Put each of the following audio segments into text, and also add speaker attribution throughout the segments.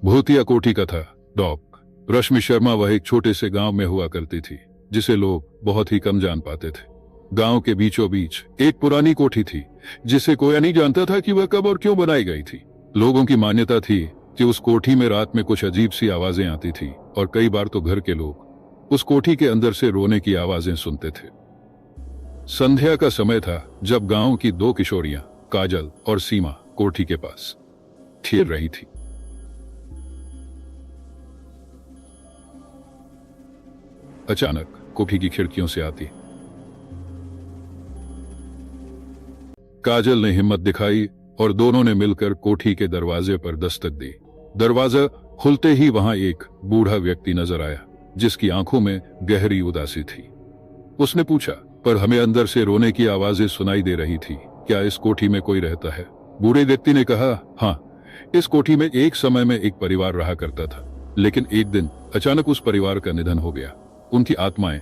Speaker 1: भूतिया कोठी कथा। डॉक रश्मि शर्मा वह एक छोटे से गांव में हुआ करती थी जिसे लोग बहुत ही कम जान पाते थे। गांव के बीचों बीच एक पुरानी कोठी थी जिसे कोई नहीं जानता था कि वह कब और क्यों बनाई गई थी। लोगों की मान्यता थी कि उस कोठी में रात में कुछ अजीब सी आवाजें आती थी और कई बार तो घर के लोग उस कोठी के अंदर से रोने की आवाजें सुनते थे। संध्या का समय था जब गांव की दो किशोरियां काजल और सीमा कोठी के पास खेल रही थी। अचानक कोठी की खिड़कियों से आती काजल ने हिम्मत दिखाई और दोनों ने मिलकर कोठी के दरवाजे पर दस्तक दी। दरवाजा खुलते ही वहां एक बूढ़ा व्यक्ति नजर आया जिसकी आंखों में गहरी उदासी थी। उसने पूछा, पर हमें अंदर से रोने की आवाजें सुनाई दे रही थी, क्या इस कोठी में कोई रहता है? बूढ़े व्यक्ति ने कहा, हाँ, इस कोठी में एक समय में एक परिवार रहा करता था, लेकिन एक दिन अचानक उस परिवार का निधन हो गया। उनकी आत्माएं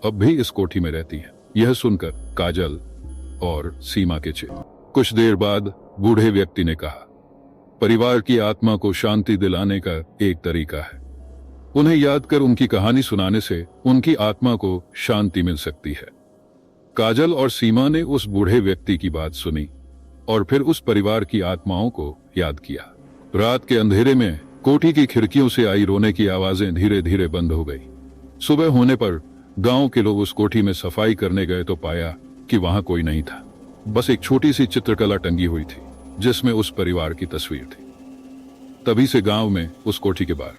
Speaker 1: अब भी इस कोठी में रहती हैं। यह सुनकर काजल और सीमा के चेहरे। कुछ देर बाद बूढ़े व्यक्ति ने कहा, परिवार की आत्मा को शांति दिलाने का एक तरीका है। उन्हें याद कर उनकी कहानी सुनाने से उनकी आत्मा को शांति मिल सकती है। काजल और सीमा ने उस बूढ़े व्यक्ति की बात सुनी और फिर उस परिवार की आत्माओं को याद किया। रात के अंधेरे में कोठी की खिड़कियों से आई रोने की आवाजें धीरे धीरे बंद हो गई। सुबह होने पर गांव के लोग उस कोठी में सफाई करने गए तो पाया कि वहां कोई नहीं था। बस एक छोटी सी चित्रकला टंगी हुई थी जिसमें उस परिवार की तस्वीर थी। तभी से गांव में उस कोठी के बाहर